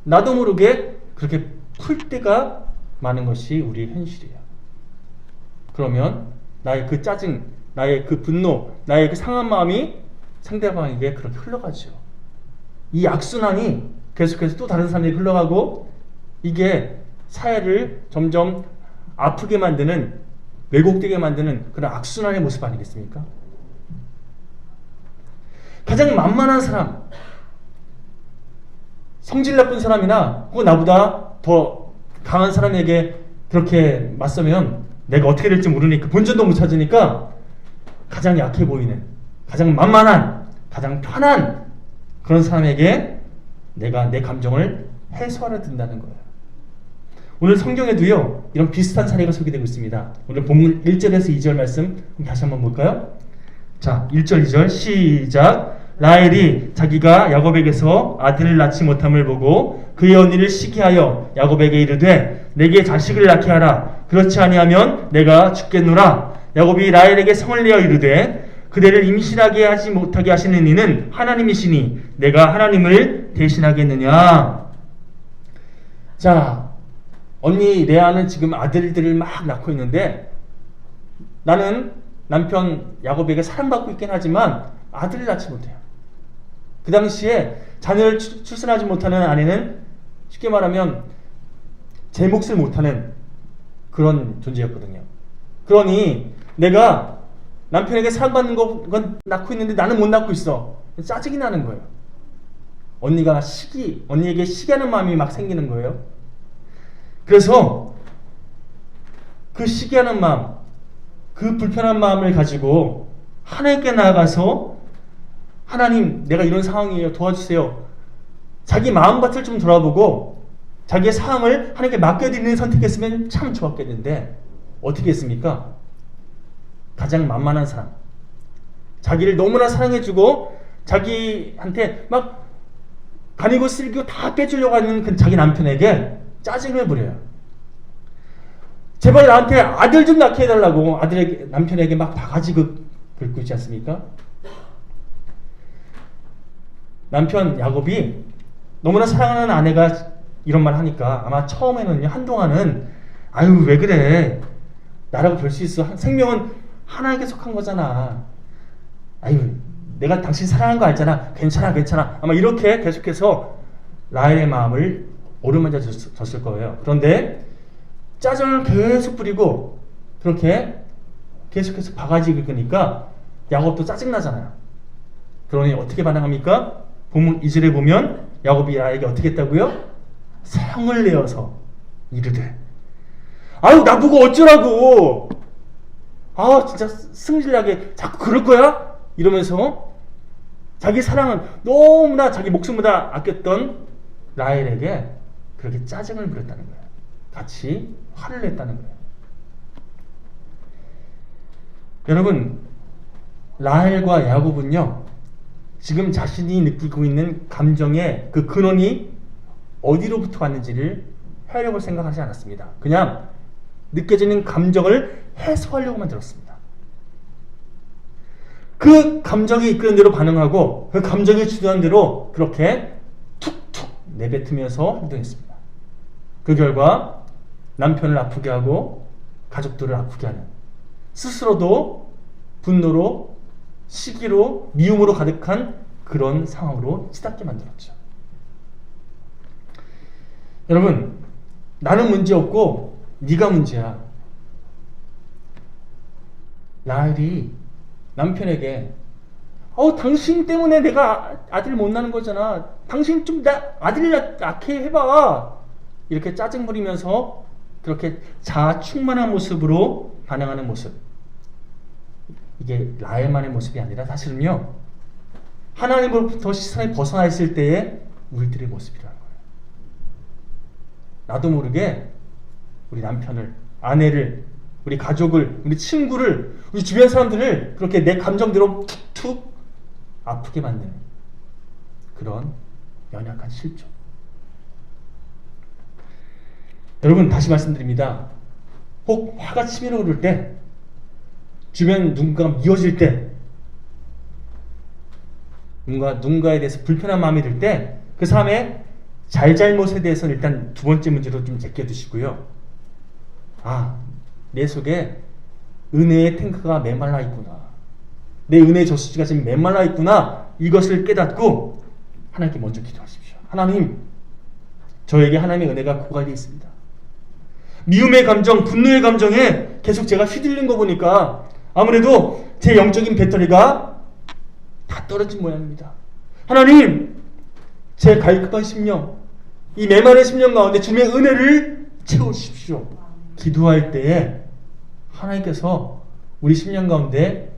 나도 모르게 그렇게 풀 때가 많은 것이 우리의 현실이에요. 그러면 나의 그 짜증, 나의 그 분노, 나의 그 상한 마음이 상대방에게 그렇게 흘러가죠. 이 악순환이 계속해서 또 다른 사람에게 흘러가고 이게 사회를 점점 아프게 만드는, 왜곡되게 만드는 그런 악순환의 모습 아니겠습니까? 가장 만만한 사람, 성질 나쁜 사람이나 혹은 나보다 더 강한 사람에게 그렇게 맞서면 내가 어떻게 될지 모르니까, 본전도 못 찾으니까 가장 약해 보이는, 가장 만만한 가장 편한 그런 사람에게 내가 내 감정을 해소하려 든다는 거예요. 오늘 성경에도요 이런 비슷한 사례가 소개되고 있습니다. 오늘 본문 1절에서 2절 말씀 다시 한번 볼까요? 자, 1절 2절 시작. 라헬이 자기가 야곱에게서 아들을 낳지 못함을 보고 그의 언니를 시기하여 야곱에게 이르되 내게 자식을 낳게 하라. 그렇지 아니하면 내가 죽겠노라. 야곱이 라헬에게 성을 내어 이르되 그대를 임신하게 하지 못하게 하시는 이는 하나님이시니 내가 하나님을 대신하겠느냐. 자, 언니 레아는 지금 아들들을 막 낳고 있는데 나는 남편 야곱에게 사랑받고 있긴 하지만 아들을 낳지 못해요. 그 당시에 자녀를 출산하지 못하는 아내는 쉽게 말하면 제 몫을 못하는 그런 존재였거든요. 그러니 내가 남편에게 사랑받는 건 낳고 있는데 나는 못 낳고 있어. 짜증이 나는 거예요. 언니에게 시기하는 마음이 막 생기는 거예요. 그래서 그 시기하는 마음, 그 불편한 마음을 가지고 하나님께 나아가서 하나님, 내가 이런 상황이에요. 도와주세요. 자기 마음밭을 좀 돌아보고 자기의 상황을 하나님께 맡겨드리는 선택했으면 참 좋았겠는데 어떻게 했습니까? 가장 만만한 사람, 자기를 너무나 사랑해주고 자기한테 막 간이고 쓸기고 다 빼주려고 하는 그 자기 남편에게 짜증을 부려요. 제발 나한테 아들 좀 낳게 해달라고 남편에게 막 바가지 긁고 있지 않습니까? 남편 야곱이 너무나 사랑하는 아내가 이런 말 하니까 아마 처음에는 한동안은 아유 왜 그래, 나라고 별 수 있어, 생명은 하나님께 속한 거잖아, 아유 내가 당신 사랑한 거 알잖아, 괜찮아 아마 이렇게 계속해서 라헬의 마음을 오르만져 줬을 거예요. 그런데 짜증을 계속 부리고 그렇게 계속해서 바가지 긁으니까 야곱도 짜증나잖아요. 그러니 어떻게 반응합니까? 본문 2절에 보면 야곱이 라헬에게 어떻게 했다고요? 성을 내어서 이르되 아유 나보고 어쩌라고, 아 진짜 승질나게 자꾸 그럴 거야? 이러면서 자기 사랑은 너무나 자기 목숨보다 아꼈던 라헬에게 그렇게 짜증을 부렸다는 거예요. 같이 화를 냈다는 거예요. 여러분, 라헬과 야곱은요 지금 자신이 느끼고 있는 감정의 그 근원이 어디로부터 왔는지를 헤아려볼 생각하지 않았습니다. 그냥 느껴지는 감정을 해소하려고만 들었습니다. 그 감정이 이끄는 대로 반응하고 그 감정이 주도한 대로 그렇게 툭툭 내뱉으면서 행동했습니다. 그 결과 남편을 아프게 하고 가족들을 아프게 하는, 스스로도 분노로 시기로 미움으로 가득한 그런 상황으로 치닫게 만들었죠. 여러분, 나는 문제 없고 네가 문제야. 라헬이 남편에게 당신 때문에 내가 아들 못 낳는 거잖아, 당신 좀 아들 낳게 해봐, 이렇게 짜증 부리면서 그렇게 자아 충만한 모습으로 반응하는 모습, 이게 라헬만의 모습이 아니라 사실은요 하나님으로부터 시선이 벗어나 있을 때의 우리들의 모습이라는 거예요. 나도 모르게 우리 남편을, 아내를, 우리 가족을, 우리 친구를, 우리 주변 사람들을 그렇게 내 감정대로 툭툭 아프게 만드는 그런 연약한 실조. 여러분, 다시 말씀드립니다. 혹 화가 치밀어 오를 때, 주변 누군가가 미워질 때, 누군가에 대해서 불편한 마음이 들 때 그 사람의 잘잘못에 대해서는 일단 두 번째 문제로 좀 제껴두시고요. 내 속에 은혜의 탱크가 메말라 있구나, 내 은혜의 저수지가 지금 메말라 있구나, 이것을 깨닫고 하나님께 먼저 기도하십시오. 하나님, 저에게 하나님의 은혜가 고갈되어 있습니다. 미움의 감정, 분노의 감정에 계속 제가 휘둘린 거 보니까 아무래도 제 영적인 배터리가 다 떨어진 모양입니다. 하나님, 제 갈급한 심령, 이 메마른 심령 가운데 주님의 은혜를 채워주십시오. 기도할 때에 하나님께서 우리 심령 가운데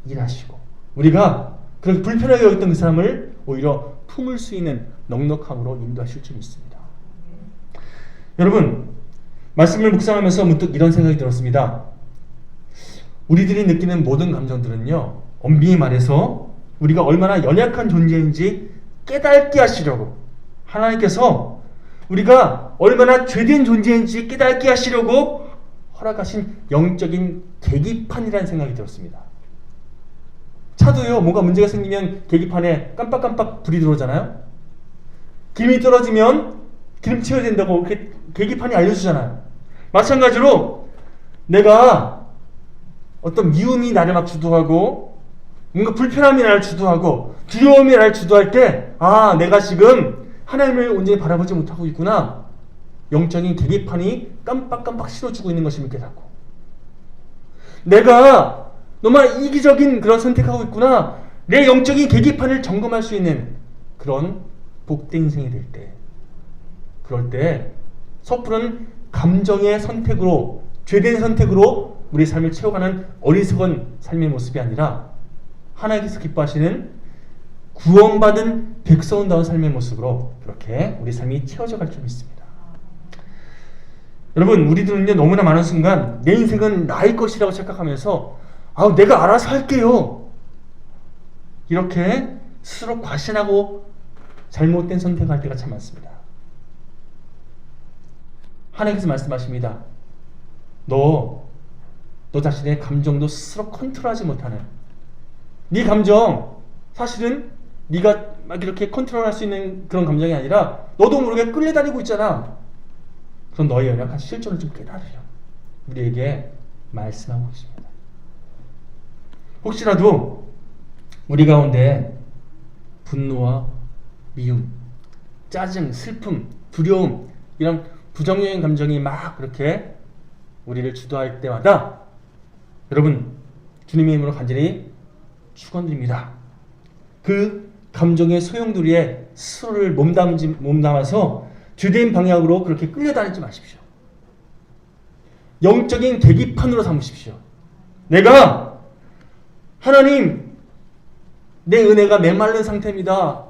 일하시고 우리가 그렇게 불편하게 여겼던 그 사람을 오히려 품을 수 있는 넉넉함으로 인도하실 줄 믿습니다. 여러분, 말씀을 묵상하면서 문득 이런 생각이 들었습니다. 우리들이 느끼는 모든 감정들은요, 엄밀히 말해서 우리가 얼마나 연약한 존재인지 깨닫게 하시려고, 하나님께서 우리가 얼마나 죄된 존재인지 깨닫게 하시려고 허락하신 영적인 계기판이라는 생각이 들었습니다. 차도요, 뭔가 문제가 생기면 계기판에 깜빡깜빡 불이 들어오잖아요. 기름이 떨어지면 기름 채워야 된다고 이렇게 계기판이 알려주잖아요. 마찬가지로 내가 어떤 미움이 나를 막 주도하고 뭔가 불편함이 나를 주도하고 두려움이 나를 주도할 때, 아, 내가 지금 하나님을 온전히 바라보지 못하고 있구나. 영적인 계기판이 깜빡깜빡 실어주고 있는 것임을 깨닫고, 내가 너무 이기적인 그런 선택하고 있구나. 내 영적인 계기판을 점검할 수 있는 그런 복된 인생이 될 때, 그럴 때 섣부른 감정의 선택으로, 죄된 선택으로 우리 삶을 채워가는 어리석은 삶의 모습이 아니라 하나님께서 기뻐하시는 구원받은 백성다운 삶의 모습으로 그렇게 우리 삶이 채워져 갈 줄 믿습니다. 여러분, 우리들은요, 너무나 많은 순간 내 인생은 나의 것이라고 착각하면서 내가 알아서 할게요, 이렇게 스스로 과신하고 잘못된 선택을 할 때가 참 많습니다. 하나님께서 말씀하십니다. 너 자신의 감정도 스스로 컨트롤하지 못하는, 네 감정, 사실은 네가 막 이렇게 컨트롤할 수 있는 그런 감정이 아니라 너도 모르게 끌려다니고 있잖아. 그런 너의 연약한 실존을 좀 깨달으려 우리에게 말씀하고 계십니다. 혹시라도 우리 가운데 분노와 미움, 짜증, 슬픔, 두려움, 이런 부정적인 감정이 막 그렇게 우리를 주도할 때마다 여러분, 주님의 이름으로 간절히 축원드립니다. 그 감정의 소용돌이에 스스로를 몸담아서 주된 방향으로 그렇게 끌려다니지 마십시오. 영적인 계기판으로 삼으십시오. 내가, 하나님, 내 은혜가 메말른 상태입니다.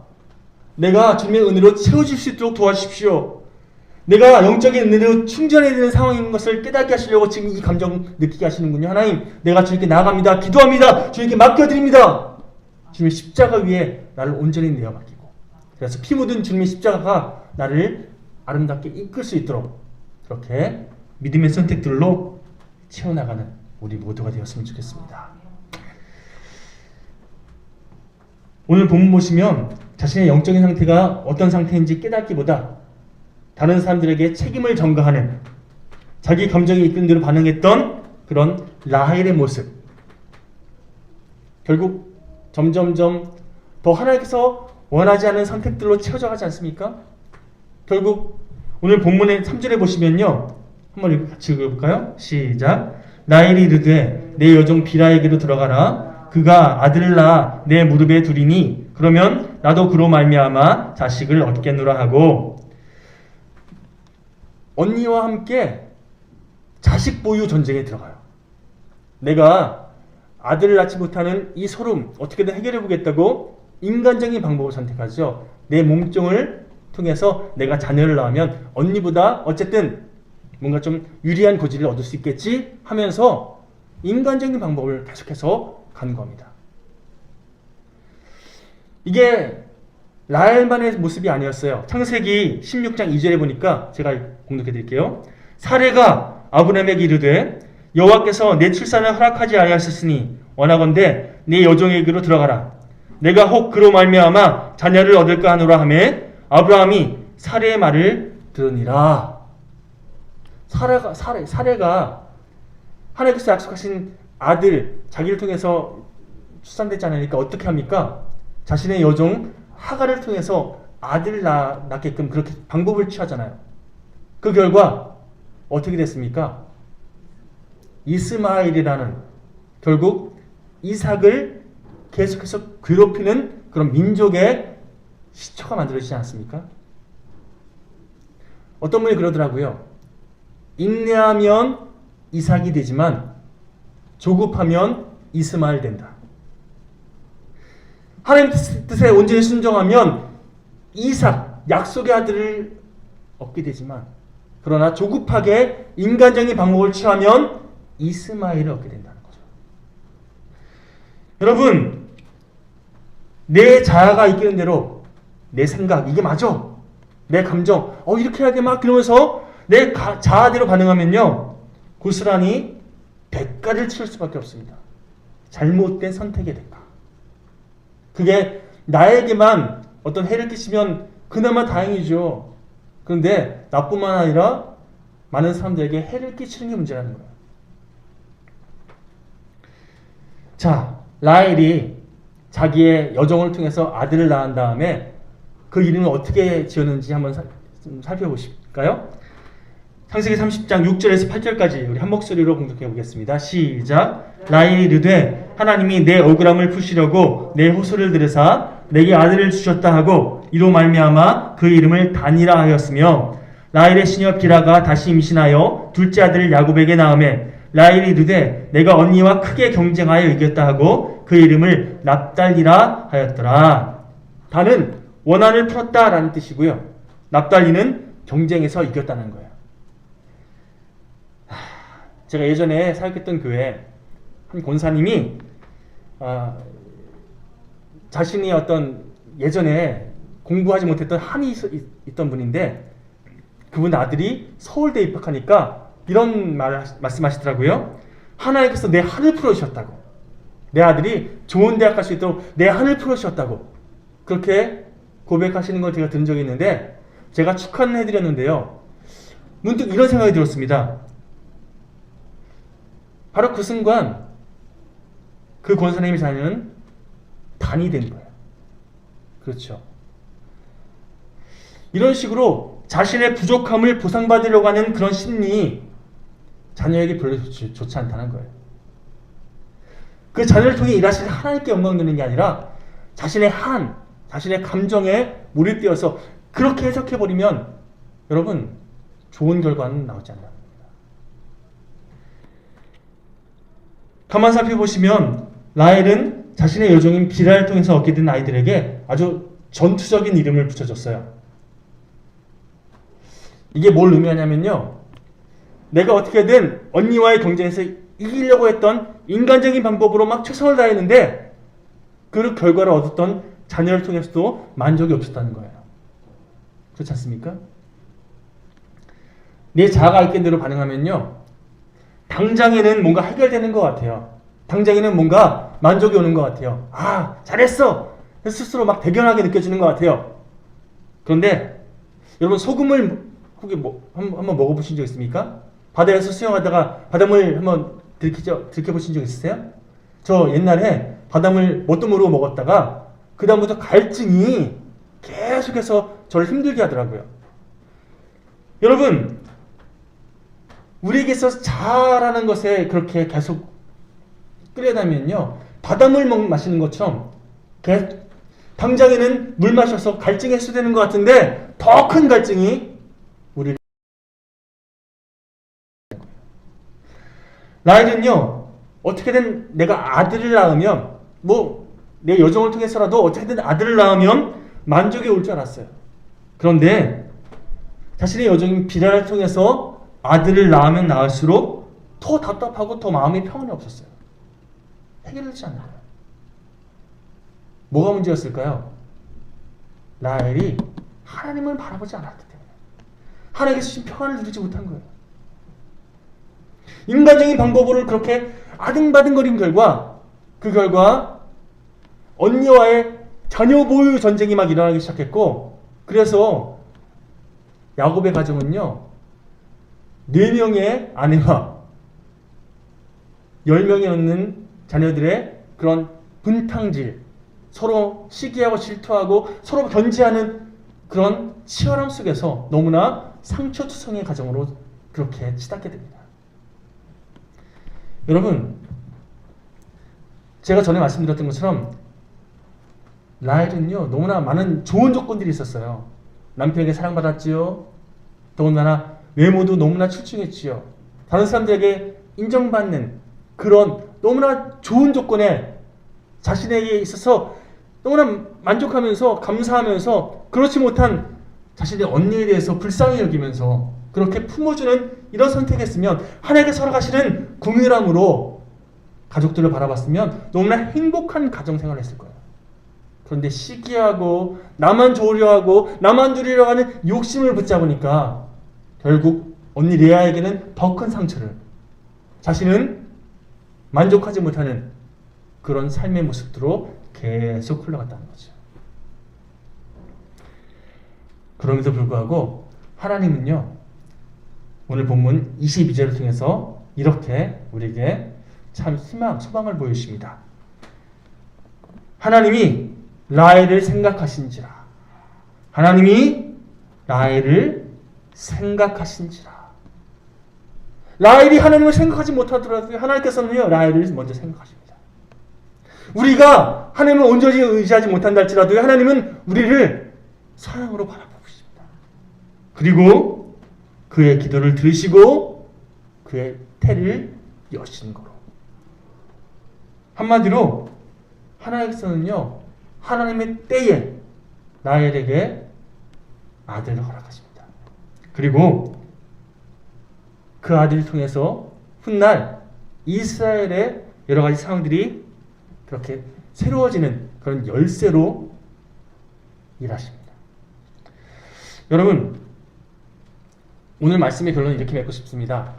내가 주님의 은혜로 채워질 수 있도록 도와주십시오. 내가 영적인 은혜로 충전해야 되는 상황인 것을 깨닫게 하시려고 지금 이 감정 느끼게 하시는군요. 하나님, 내가 주님께 나아갑니다. 기도합니다. 주님께 맡겨드립니다. 주님의 십자가 위에 나를 온전히 내어 맡기고, 그래서 피 묻은 주님의 십자가가 나를 아름답게 이끌 수 있도록 그렇게 믿음의 선택들로 채워나가는 우리 모두가 되었으면 좋겠습니다. 오늘 본문 보시면 자신의 영적인 상태가 어떤 상태인지 깨닫기보다 다른 사람들에게 책임을 전가하는, 자기 감정이 이끄는 대로 반응했던 그런 라헬의 모습, 결국 점점점 더 하나님께서 원하지 않은 선택들로 채워져 가지 않습니까? 결국 오늘 본문의 3절에 보시면요, 한번 같이 읽어볼까요? 시작. 라헬이 이르되 내 여종 비라에게로 들어가라. 그가 아들을 낳아 내 무릎에 두리니 그러면 나도 그로 말미암아 자식을 얻겠노라 하고, 언니와 함께 자식 보유 전쟁에 들어가요. 내가 아들을 낳지 못하는 이 소름 어떻게든 해결해 보겠다고 인간적인 방법을 선택하죠. 내 몸종을 통해서 내가 자녀를 낳으면 언니보다 어쨌든 뭔가 좀 유리한 고지를 얻을 수 있겠지 하면서 인간적인 방법을 계속해서 간구합니다. 이게 라헬만의 모습이 아니었어요. 창세기 16장 2절에 보니까 제가 공독해 드릴게요. 사레가 아브라함에게 이르되 여호와께서 내 출산을 허락하지 아니하셨으니 원하건대 네 여종에게로 들어가라. 내가 혹 그로 말미암아 자녀를 얻을까 하노라 하매 아브라함이 사레의 말을 들으니라. 사레가 하나님께서 약속하신 아들, 자기를 통해서 출산되지 않으니까 어떻게 합니까? 자신의 여종 하갈을 통해서 아들을 낳게끔 그렇게 방법을 취하잖아요. 그 결과 어떻게 됐습니까? 이스마엘이라는, 결국 이삭을 계속해서 괴롭히는 그런 민족의 시초가 만들어지지 않았습니까? 어떤 분이 그러더라고요. 인내하면 이삭이 되지만 조급하면 이스마엘 된다. 하나님 뜻에 온전히 순종하면 이삭, 약속의 아들을 얻게 되지만, 그러나 조급하게 인간적인 방법을 취하면 이스마엘을 얻게 된다는 거죠. 여러분, 내 자아가 이끄는 대로 내 생각, 이게 맞아, 내 감정, 이렇게 해야 돼, 막 그러면서 내 자아대로 반응하면요, 고스란히 대가를 치를 수밖에 없습니다. 잘못된 선택의 대가. 그게 나에게만 어떤 해를 끼치면 그나마 다행이죠. 그런데 나뿐만 아니라 많은 사람들에게 해를 끼치는 게 문제라는 거예요. 자, 라헬이 자기의 여종을 통해서 아들을 낳은 다음에 그 이름을 어떻게 지었는지 한번 좀 살펴보실까요? 창세기 30장 6절에서 8절까지 우리 한 목소리로 공독해 보겠습니다. 시작. 라헬이 이르되 하나님이 내 억울함을 푸시려고 내 호소를 들으사 내게 아들을 주셨다 하고 이로 말미암아 그 이름을 단이라 하였으며, 라헬의 시녀 비라가 다시 임신하여 둘째 아들을 야곱에게 낳으매 라헬이 이르되 내가 언니와 크게 경쟁하여 이겼다 하고 그 이름을 납달리라 하였더라. 단은 원한을 풀었다라는 뜻이고요, 납달리는 경쟁에서 이겼다는 거예요. 제가 예전에 사역했던 교회 한 권사님이 자신이 어떤 예전에 공부하지 못했던 한이 있던 분인데, 그분 아들이 서울대에 입학하니까 이런 말씀하시더라고요. 하나님께서 내 한을 풀어주셨다고, 내 아들이 좋은 대학 갈 수 있도록 내 한을 풀어주셨다고 그렇게 고백하시는 걸 제가 들은 적이 있는데, 제가 축하는 해드렸는데요, 문득 이런 생각이 들었습니다. 바로 그 순간 그 권사님의 자녀는 단이 된 거예요. 그렇죠. 이런 식으로 자신의 부족함을 보상받으려고 하는 그런 심리, 자녀에게 별로 좋지 않다는 거예요. 그 자녀를 통해 일하시는 하나님께 영광 드리는 게 아니라 자신의 자신의 감정에 몰입되어서 그렇게 해석해버리면 여러분, 좋은 결과는 나오지 않는 겁니다. 가만 살펴보시면 라헬은 자신의 여종인 비라를 통해서 얻게 된 아이들에게 아주 전투적인 이름을 붙여줬어요. 이게 뭘 의미하냐면요, 내가 어떻게든 언니와의 경쟁에서 이기려고 했던 인간적인 방법으로 막 최선을 다했는데 그 결과를 얻었던 자녀를 통해서도 만족이 없었다는 거예요. 그렇지 않습니까? 내 자아가 있는 대로 반응하면요, 당장에는 뭔가 해결되는 것 같아요. 당장에는 뭔가 만족이 오는 것 같아요. 잘했어! 스스로 막 대견하게 느껴지는 것 같아요. 그런데 여러분, 소금을 혹시 한번 먹어보신 적 있습니까? 바다에서 수영하다가 바닷물 한번 들켜보신 적 있으세요? 저 옛날에 바닷물 뭣도 모르고 먹었다가 그 다음부터 갈증이 계속해서 저를 힘들게 하더라고요. 여러분, 우리에게 있어서 자아라는 것에 그렇게 계속 끌려다니면요, 바닷물 마시는 것처럼 당장에는 물 마셔서 갈증이 해소되는 것 같은데 더 큰 갈증이 우리를. 라헬은요, 어떻게든 내가 아들을 낳으면, 내 여종을 통해서라도 어떻게든 아들을 낳으면 만족이 올 줄 알았어요. 그런데 자신의 여종인 비라를 통해서 아들을 낳으면 낳을수록 더 답답하고 더 마음의 평안이 없었어요. 해결되지 않아요. 뭐가 문제였을까요? 라헬이 하나님을 바라보지 않았기 때문에, 하나님께서 주신 평안을 누리지 못한 거예요. 인간적인 방법으로 그렇게 아등바등거린 결과, 그 결과 언니와의 자녀 보유 전쟁이 막 일어나기 시작했고, 그래서 야곱의 가정은요, 4명의 아내와 10명이 넘는 자녀들의 그런 분탕질, 서로 시기하고 질투하고 서로 견제하는 그런 치열함 속에서 너무나 상처투성의 가정으로 그렇게 치닫게 됩니다. 여러분, 제가 전에 말씀드렸던 것처럼 라헬은요, 너무나 많은 좋은 조건들이 있었어요. 남편에게 사랑받았지요. 더군다나 외모도 너무나 출중했지요. 다른 사람들에게 인정받는 그런 너무나 좋은 조건에 자신에게 있어서 너무나 만족하면서 감사하면서 그렇지 못한 자신의 언니에 대해서 불쌍히 여기면서 그렇게 품어주는 이런 선택했으면 하나님께 살아가시는 궁휼함으로 가족들을 바라봤으면 너무나 행복한 가정생활을 했을 거예요. 그런데 시기하고 나만 좋으려 하고 나만 누리려 하는 욕심을 붙잡으니까 결국 언니 레아에게는 더 큰 상처를, 자신은 만족하지 못하는 그런 삶의 모습으로 계속 흘러갔다는 거죠. 그럼에도 불구하고 하나님은요, 오늘 본문 22절을 통해서 이렇게 우리에게 참 희망, 소망을 보여주십니다. 하나님이 라헬을 생각하신지라. 하나님이 라헬을 생각하신지라. 라헬이 하나님을 생각하지 못하더라도 하나님께서는요, 라헬을 먼저 생각하십니다. 우리가 하나님을 온전히 의지하지 못한다 할지라도 하나님은 우리를 사랑으로 바라보고 있습니다. 그리고 그의 기도를 들으시고 그의 태를 여신 거로. 한마디로 하나님께서는요, 하나님의 때에 라헬에게 아들을 허락하십니다. 그리고 그 아들을 통해서 훗날 이스라엘의 여러 가지 상황들이 그렇게 새로워지는 그런 열쇠로 일하십니다. 여러분, 오늘 말씀의 결론을 이렇게 맺고 싶습니다.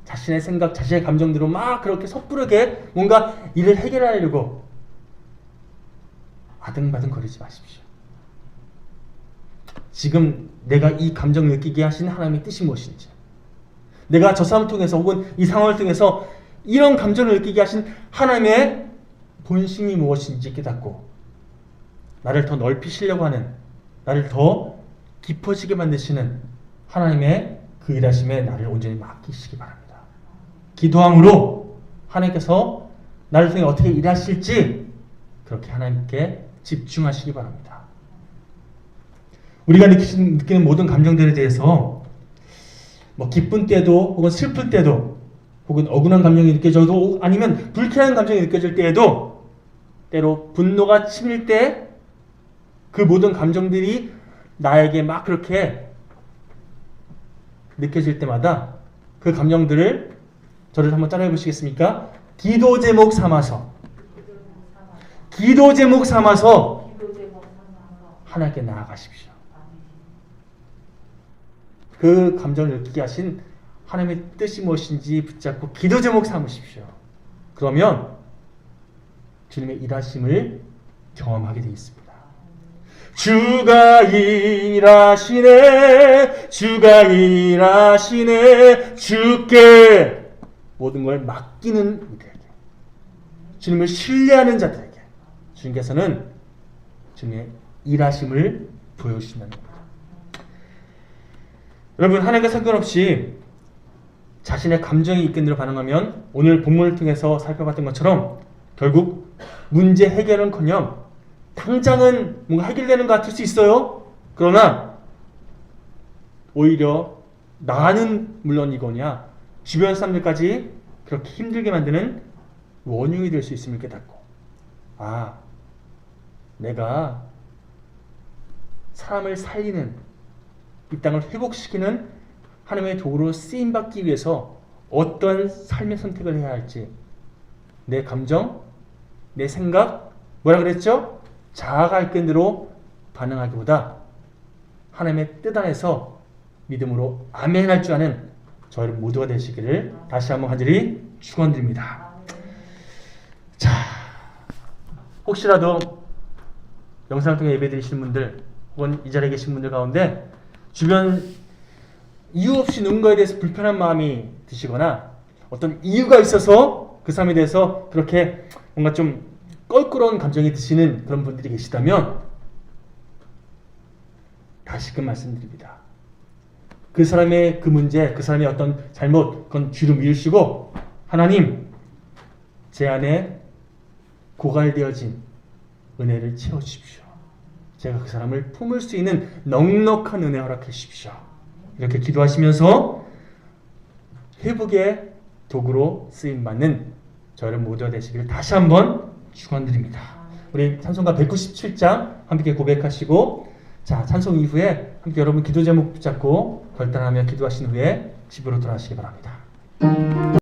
자신의 생각, 자신의 감정대로 막 그렇게 섣부르게 뭔가 일을 해결하려고 아등바등 거리지 마십시오. 지금 내가 이 감정을 느끼게 하신 하나님의 뜻이 무엇인지, 내가 저 사람을 통해서 혹은 이 상황을 통해서 이런 감정을 느끼게 하신 하나님의 본심이 무엇인지 깨닫고 나를 더 넓히시려고 하는, 나를 더 깊어지게 만드시는 하나님의 그 일하심에 나를 온전히 맡기시기 바랍니다. 기도함으로 하나님께서 나를 통해 어떻게 일하실지 그렇게 하나님께 집중하시기 바랍니다. 우리가 느끼는 모든 감정들에 대해서 기쁜 때도 혹은 슬플 때도 혹은 억울한 감정이 느껴져도 아니면 불쾌한 감정이 느껴질 때에도 때로 분노가 치밀 때 그 모든 감정들이 나에게 막 그렇게 느껴질 때마다 그 감정들을 저를 한번 따라해 보시겠습니까? 기도 제목 삼아서 하나님께 나아가십시오. 그 감정을 느끼게 하신 하나님의 뜻이 무엇인지 붙잡고 기도 제목 삼으십시오. 그러면 주님의 일하심을 경험하게 되어 있습니다. 주가 일하시네, 주가 일하시네, 주께 모든 걸 맡기는 이들에게, 주님을 신뢰하는 자들에게 주님께서는 주님의 일하심을 보여주신다는 겁니다. 여러분, 하나님과 상관없이 자신의 감정이 이끈 대로 반응하면 오늘 본문을 통해서 살펴봤던 것처럼 결국 문제 해결은커녕 당장은 뭔가 해결되는 것 같을 수 있어요. 그러나 오히려 나는 물론이거냐 주변 사람들까지 그렇게 힘들게 만드는 원흉이 될 수 있음을 깨닫고, 내가 사람을 살리는, 이 땅을 회복시키는 하나님의 도구로 쓰임받기 위해서 어떤 삶의 선택을 해야 할지, 내 감정, 내 생각, 뭐라 그랬죠? 자아가 이끈 대로 반응하기보다 하나님의 뜻 안에서 믿음으로 아멘 할 줄 아는 저희 모두가 되시기를 다시 한번 간절히 축원드립니다. 자, 혹시라도 영상을 통해 예배드리시는 분들 혹은 이 자리에 계신 분들 가운데 주변 이유 없이 누군가에 대해서 불편한 마음이 드시거나 어떤 이유가 있어서 그 사람에 대해서 그렇게 뭔가 좀 껄끄러운 감정이 드시는 그런 분들이 계시다면 다시금 말씀드립니다. 그 사람의 그 문제, 그 사람의 어떤 잘못, 그건 뒤로 미루시고 하나님, 제 안에 고갈되어진 은혜를 채워주십시오. 제가 그 사람을 품을 수 있는 넉넉한 은혜 허락해 주십시오. 이렇게 기도하시면서 회복의 도구로 쓰임받는 저를 모두가 되시기를 다시 한번 축원드립니다. 우리 찬송가 197장 함께 고백하시고, 자, 찬송 이후에 함께 여러분 기도 제목 붙잡고 결단하며 기도하신 후에 집으로 돌아가시기 바랍니다.